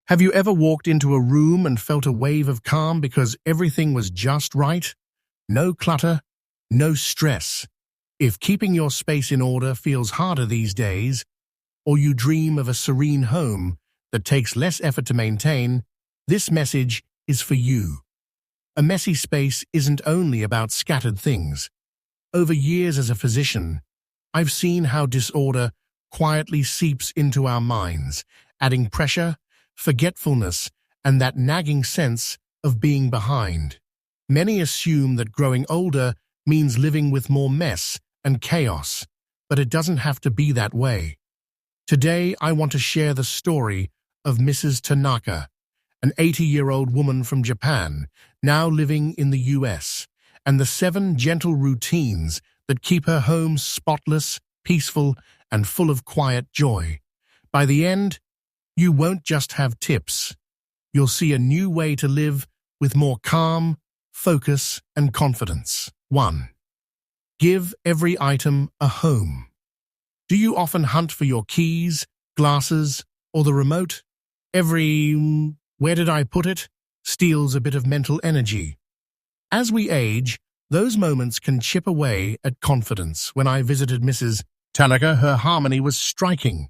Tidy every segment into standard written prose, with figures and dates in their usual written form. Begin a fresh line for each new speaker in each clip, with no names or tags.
Have you ever walked into a room and felt a wave of calm because everything was just right? No clutter, no stress. If keeping your space in order feels harder these days, or you dream of a serene home that takes less effort to maintain, this message is for you. A messy space isn't only about scattered things. Over years as a physician, I've seen how disorder quietly seeps into our minds, adding pressure, forgetfulness, and that nagging sense of being behind. Many assume that growing older means living with more mess and chaos, but it doesn't have to be that way. Today, I want to share the story of Mrs. Tanaka, an 80-year-old woman from Japan, now living in the US, and the 7 gentle routines that keep her home spotless, peaceful, and full of quiet joy. By the end, you won't just have tips. You'll see a new way to live with more calm, focus, and confidence. 1. Give every item a home. Do you often hunt for your keys, glasses, or the remote? Every "where did I put it?" steals a bit of mental energy. As we age, those moments can chip away at confidence. When I visited Mrs. Tanaka, her harmony was striking.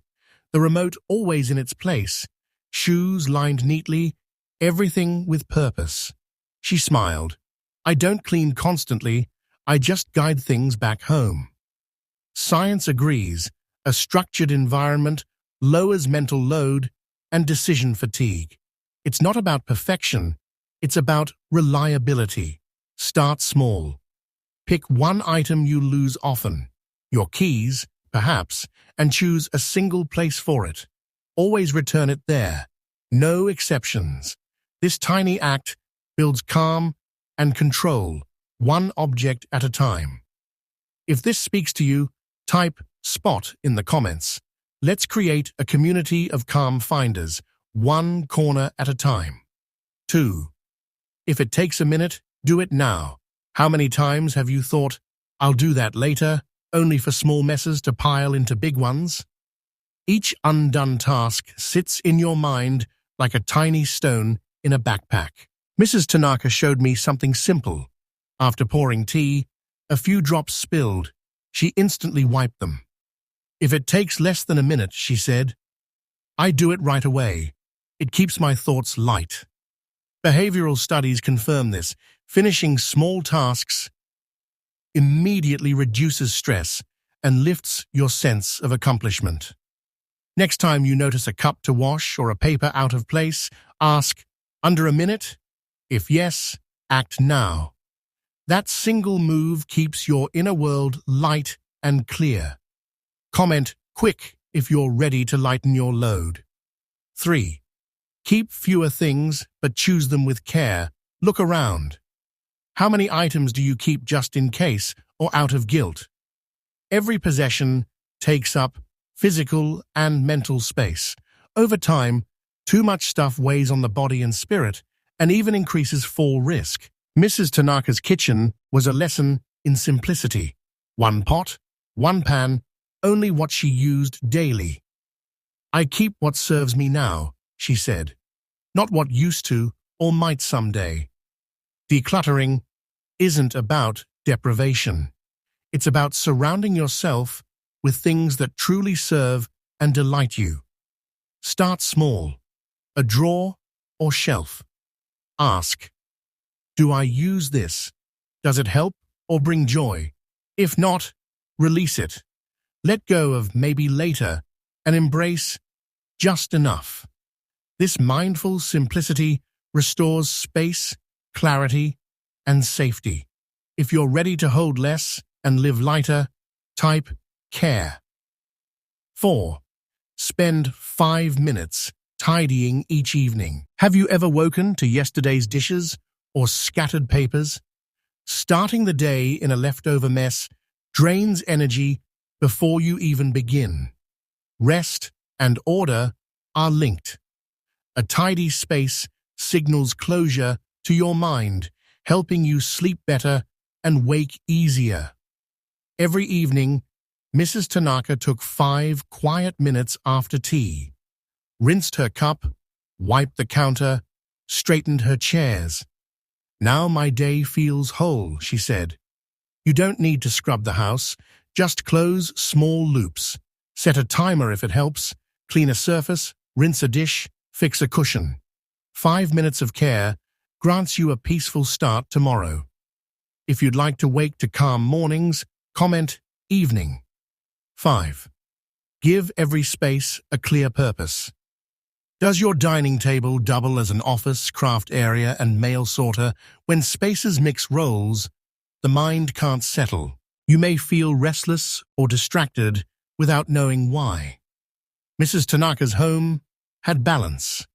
The remote always in its place, shoes lined neatly, everything with purpose. She smiled. "I don't clean constantly, I just guide things back home." Science agrees, a structured environment lowers mental load and decision fatigue. It's not about perfection, it's about reliability. Start small. Pick one item you lose often, your keys, perhaps, and choose a single place for it. Always return it there. No exceptions. This tiny act builds calm and control, one object at a time. If this speaks to you, type SPOT in the comments. Let's create a community of calm finders, one corner at a time. 2. If it takes a minute, do it now. How many times have you thought, "I'll do that later," only for small messes to pile into big ones? Each undone task sits in your mind like a tiny stone in a backpack. Mrs. Tanaka showed me something simple. After pouring tea, a few drops spilled. She instantly wiped them. "If it takes less than a minute," she said, "I do it right away. It keeps my thoughts light." Behavioral studies confirm this. Finishing small tasks immediately reduces stress and lifts your sense of accomplishment. Next time you notice a cup to wash or a paper out of place, ask, "Under a minute?" If yes, act now. That single move keeps your inner world light and clear. Comment "quick" if you're ready to lighten your load. 3. Keep fewer things, but choose them with care. Look around. How many items do you keep just in case or out of guilt? Every possession takes up physical and mental space. Over time, too much stuff weighs on the body and spirit and even increases fall risk. Mrs. Tanaka's kitchen was a lesson in simplicity. One pot, one pan, only what she used daily. "I keep what serves me now," she said, "not what used to or might someday." Decluttering isn't about deprivation. It's about surrounding yourself with things that truly serve and delight you. Start small, a drawer or shelf. Ask, "Do I use this? Does it help or bring joy?" If not, release it. Let go of "maybe later" and embrace just enough. This mindful simplicity restores space, clarity, and safety. If you're ready to hold less and live lighter, type "care." 4. Spend 5 minutes tidying each evening. Have you ever woken to yesterday's dishes or scattered papers? Starting the day in a leftover mess drains energy before you even begin. Rest and order are linked. A tidy space signals closure to your mind, helping you sleep better and wake easier. Every evening, Mrs. Tanaka took 5 quiet minutes after tea, rinsed her cup, wiped the counter, straightened her chairs. "Now my day feels whole," she said. "You don't need to scrub the house, just close small loops. Set a timer if it helps, clean a surface, rinse a dish, fix a cushion. 5 minutes of care grants you a peaceful start tomorrow." If you'd like to wake to calm mornings, comment evening. 5. Give every space a clear purpose. Does your dining table double as an office, craft area, and mail sorter? When spaces mix roles, the mind can't settle. You may feel restless or distracted without knowing why. Mrs. Tanaka's home had balance.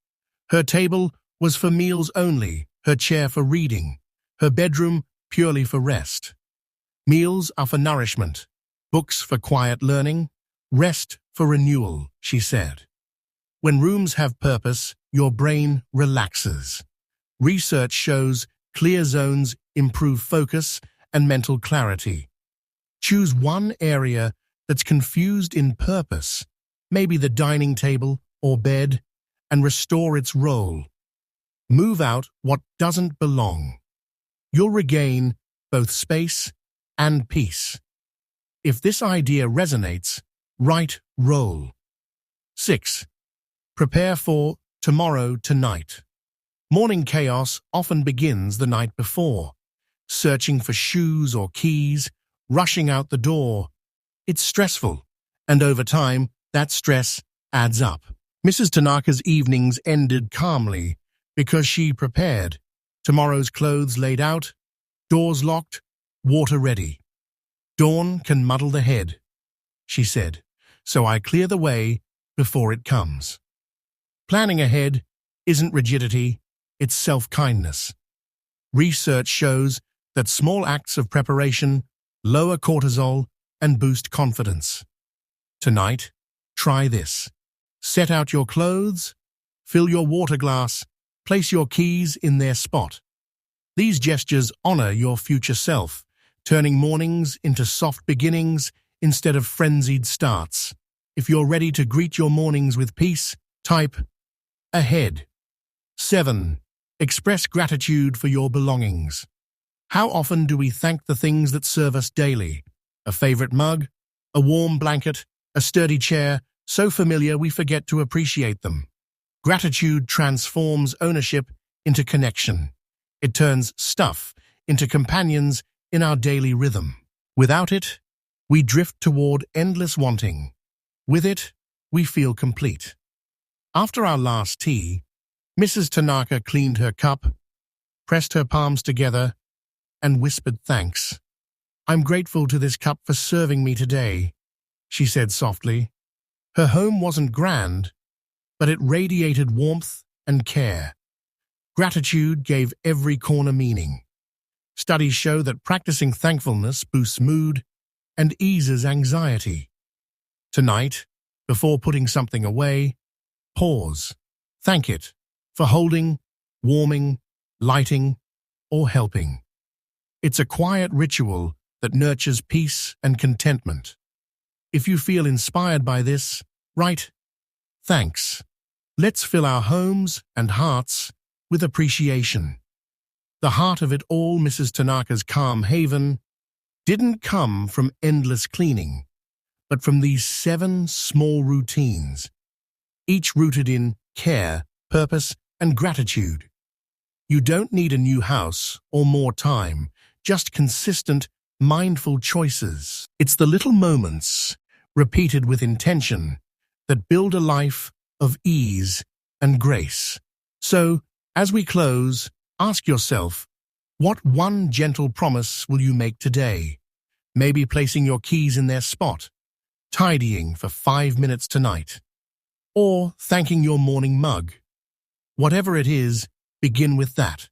Her table was for meals only, her chair for reading, her bedroom purely for rest. Meals are for nourishment, books for quiet learning, rest for renewal, she said. When rooms have purpose, your brain relaxes. Research shows clear zones improve focus and mental clarity. Choose one area that's confused in purpose, maybe the dining table or bed, and restore its role. Move out what doesn't belong. You'll regain both space and peace. If this idea resonates, write roll. 6. Prepare for tomorrow tonight. Morning chaos often begins the night before. Searching for shoes or keys, rushing out the door. It's stressful, and over time, that stress adds up. Mrs. Tanaka's evenings ended calmly because she prepared. Tomorrow's clothes laid out, doors locked, water ready. "Dawn can muddle the head," she said, "so I clear the way before it comes." Planning ahead isn't rigidity, it's self-kindness. Research shows that small acts of preparation lower cortisol and boost confidence. Tonight, try this. Set out your clothes, fill your water glass, place your keys in their spot. These gestures honor your future self, turning mornings into soft beginnings instead of frenzied starts. If you're ready to greet your mornings with peace, type ahead. 7. Express gratitude for your belongings. How often do we thank the things that serve us daily? A favorite mug, a warm blanket, a sturdy chair, so familiar we forget to appreciate them. Gratitude transforms ownership into connection. It turns stuff into companions in our daily rhythm. Without it, we drift toward endless wanting. With it, we feel complete. After our last tea, Mrs. Tanaka cleaned her cup, pressed her palms together, and whispered thanks. "I'm grateful to this cup for serving me today," she said softly. Her home wasn't grand, but it radiated warmth and care. Gratitude gave every corner meaning. Studies show that practicing thankfulness boosts mood and eases anxiety. Tonight, before putting something away, pause. Thank it for holding, warming, lighting, or helping. It's a quiet ritual that nurtures peace and contentment. If you feel inspired by this, write thanks. Let's fill our homes and hearts with appreciation. The heart of it all, Mrs. Tanaka's calm haven, didn't come from endless cleaning, but from these 7 small routines, each rooted in care, purpose, and gratitude. You don't need a new house or more time, just consistent, mindful choices. It's the little moments, repeated with intention, that build a life of ease and grace. So, as we close, ask yourself, what one gentle promise will you make today? Maybe placing your keys in their spot, tidying for 5 minutes tonight, or thanking your morning mug. Whatever it is, begin with that.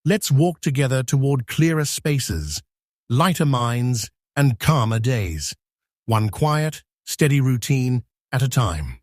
Let's walk together toward clearer spaces, lighter minds, and calmer days. One quiet, steady routine at a time.